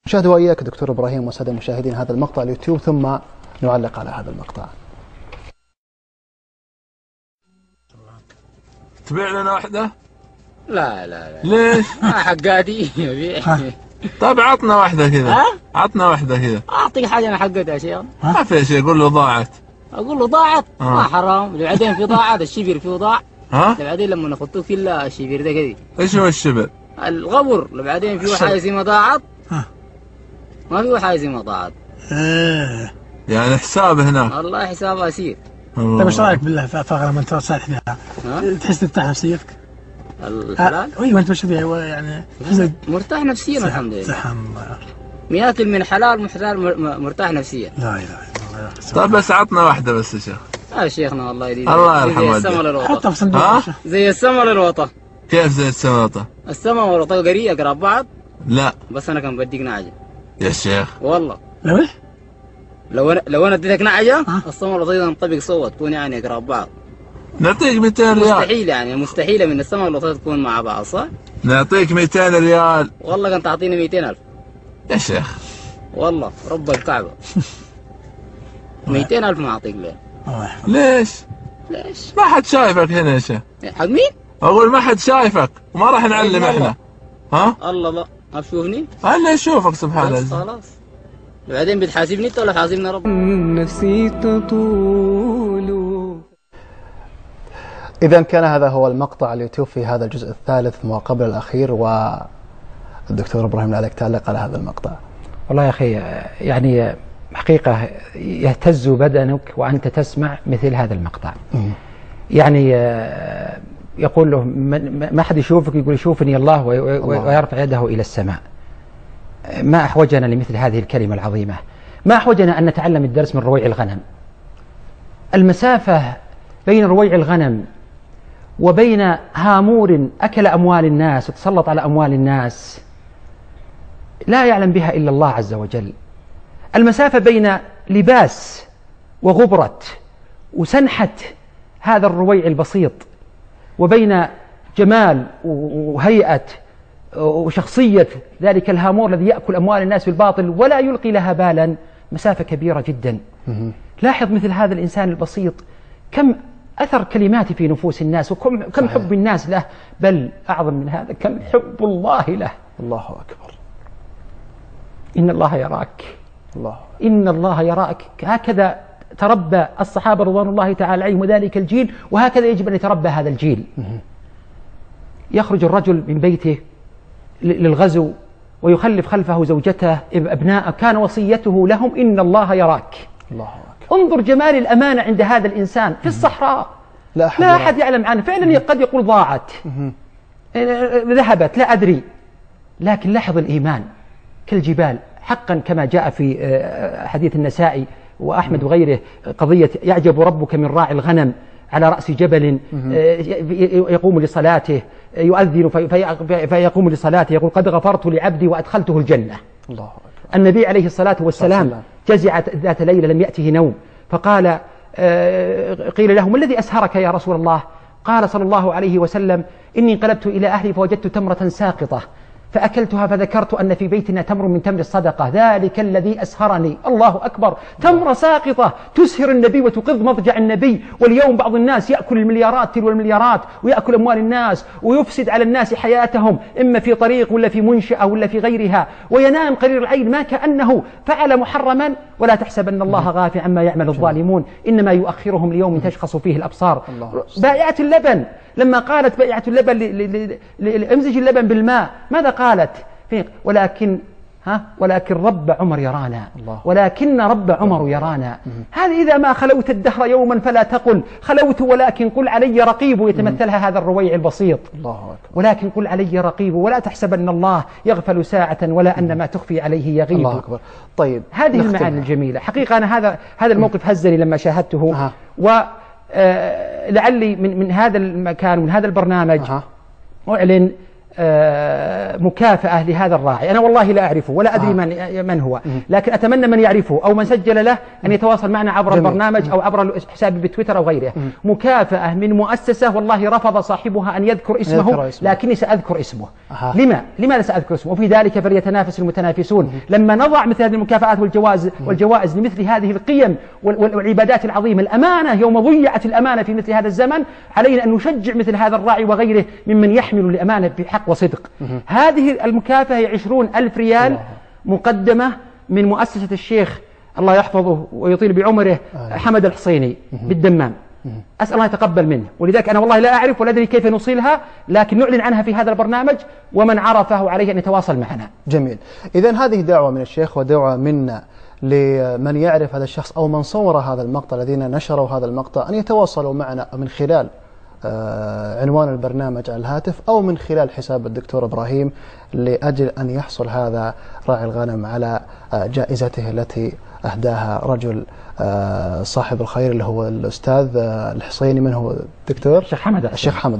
نشاهد وإياك دكتور إبراهيم والسادة المشاهدين هذا المقطع اليوتيوب ثم نعلق على هذا المقطع. تبيع لنا واحدة؟ لا لا لا. ليش؟ حقاتي. طيب عطنا واحدة كذا. عطنا واحدة كذا. أعطيك حاجة أنا حقتها يا شيخ. ما في شيء، قول له ضاعت. أقول له ضاعت؟ ما حرام، بعدين في ضاعت الشبر فيه ضاع. بعدين لما نخطوه في الشبر ده كذي. إيش هو الشبر؟ الغبر، بعدين في حاجة زي ما ضاعت. ما في حاجة زي ما ضاعت. يعني حساب هناك. والله حساب أسير. طيب ايش رايك بالله في ثغره ما انت صالح فيها؟ تحس ترتاح نفسيتك؟ الحلال؟ ايوه انت ماشي فيها يعني مرتاح نفسيا الحمد لله. صح الله. مياكل من حلال مرتاح نفسيا. لا اله الا الله. طيب بس عطنا واحده بس يا شيخ. شيخنا والله يديك. الله يرحمه. زي السما للوطا. حطها في صندوق. زي السما للوطا. كيف زي السما للوطا؟ السما والوطا قراب بعض؟ لا. بس انا كان بديك نعجه. يا شيخ. والله. لو ايه؟ لو انا اديتك نعجه السما والوطا تنطبق سوا تكون يعني قراب بعض. نعطيك 200 ريال. مستحيل يعني مستحيله من السما والوطا تكون مع بعض صح؟ نعطيك 200 ريال. والله كنت تعطيني 200,000. يا شيخ. والله رب الكعبه. 200,000 ما اعطيك ليه؟ ليش؟ ما حد شايفك هنا يا شيخ. حق مين؟ اقول ما حد شايفك وما راح نعلم احنا. الله لا ما تشوفني؟ انا اشوفك سبحان الله. خلاص. بعدين بتحاسبني انت ولا حاسبني رب؟ نفسي تطول. إذا كان هذا هو المقطع اليوتيوب في هذا الجزء الثالث ما قبل الأخير، والدكتور إبراهيم عليك تعلق على هذا المقطع. والله يا أخي يعني حقيقة يهتز بدنك وأنت تسمع مثل هذا المقطع. يعني يقول له ما حد يشوفك، يقول يشوفني الله ويرفع يده إلى السماء. ما أحوجنا لمثل هذه الكلمة العظيمة؟ ما أحوجنا أن نتعلم الدرس من رويع الغنم. المسافة بين رويع الغنم وبين هامور أكل أموال الناس وتسلط على أموال الناس لا يعلم بها إلا الله عز وجل. المسافة بين لباس وغبرة وسنحة هذا الرويع البسيط وبين جمال وهيئة وشخصية ذلك الهامور الذي يأكل أموال الناس بالباطل ولا يلقي لها بالا مسافة كبيرة جدا. لاحظ مثل هذا الإنسان البسيط كم أثر كلماته في نفوس الناس وكم حب الناس له، بل أعظم من هذا كم حب الله له. الله أكبر. إن الله يراك. الله. إن الله يراك. هكذا تربى الصحابة رضوان الله تعالى عليهم وذلك الجيل، وهكذا يجب أن يتربى هذا الجيل. يخرج الرجل من بيته للغزو ويخلف خلفه زوجته أبناءه، كان وصيته لهم إن الله يراك. الله أكبر. انظر جمال الأمانة عند هذا الإنسان في الصحراء لا أحد يعلم عنه، فعلا قد يقول ضاعت ذهبت لا أدري، لكن لاحظ الإيمان كالجبال حقا كما جاء في حديث النسائي وأحمد وغيره قضية يعجب ربك من راعي الغنم على رأس جبل يقوم لصلاته يؤذن فيقوم لصلاته يقول قد غفرت لعبدي وأدخلته الجنة. الله أكبر. النبي عليه الصلاة والسلام جزع ذات ليلة لم يأته نوم فقال قيل له ما الذي أسهرك يا رسول الله؟ قال صلى الله عليه وسلم إني انقلبت إلى أهلي فوجدت تمرة ساقطة فأكلتها فذكرت أن في بيتنا تمر من تمر الصدقة ذلك الذي أسهرني. الله أكبر. تمرة ساقطة تسهر النبي وتقض مضجع النبي. واليوم بعض الناس يأكل المليارات تلو المليارات ويأكل أموال الناس ويفسد على الناس حياتهم إما في طريق ولا في منشأة ولا في غيرها وينام قرير العين ما كأنه فعل محرما. ولا تحسبن الله غافل عما يعمل الظالمون إنما يؤخرهم ليوم تشخص فيه الأبصار. بائعة اللبن لما قالت بائعة اللبن امزج اللبن بالماء ماذا قالت؟ ولكن رب عمر يرانا. ولكن رب عمر يرانا. هذه إذا ما خلوت الدهر يوما فلا تقل خلوت ولكن قل علي رقيب يتمثلها هذا الرويع البسيط. الله أكبر. ولكن قل علي رقيب ولا تحسبن الله يغفل ساعة ولا أن ما تخفي عليه يغيب. الله أكبر. طيب هذه المعاني الجميلة حقيقة. أنا هذا الموقف هزني لما شاهدته ولعلي من هذا المكان ومن هذا البرنامج أعلن مكافأة لهذا الراعي. أنا والله لا أعرفه ولا أدري من هو، لكن أتمنى من يعرفه أو من سجل له أن يتواصل معنا عبر البرنامج أو عبر حسابي بتويتر أو غيره. مكافأة من مؤسسة والله رفض صاحبها أن يذكر اسمه، لكني سأذكر اسمه. لماذا سأذكر اسمه؟ وفي ذلك فليتنافس المتنافسون. لما نضع مثل هذه المكافآت والجوائز لمثل هذه القيم والعبادات العظيمة، الأمانة يوم ضيعت الأمانة في مثل هذا الزمن، علينا أن نشجع مثل هذا الراعي وغيره ممن يحمل الأمانة بحق وصدق. هذه المكافأة 20,000 ريال مقدمة من مؤسسة الشيخ الله يحفظه ويطيل بعمره حمد الحصيني بالدمام. أسأل الله يتقبل منه، ولذلك أنا والله لا أعرف ولا أدري كيف نوصلها، لكن نعلن عنها في هذا البرنامج، ومن عرفه عليه أن يتواصل معنا. جميل. إذن هذه دعوة من الشيخ ودعوة منا لمن يعرف هذا الشخص أو من صور هذا المقطع، الذين نشروا هذا المقطع، أن يتواصلوا معنا من خلال عنوان البرنامج على الهاتف أو من خلال حساب الدكتور إبراهيم، لأجل أن يحصل هذا راعي الغنم على جائزته التي أهداها رجل صاحب الخير اللي هو الأستاذ الحصيني. من هو الدكتور؟ الشيخ حمد. الشيخ حمد.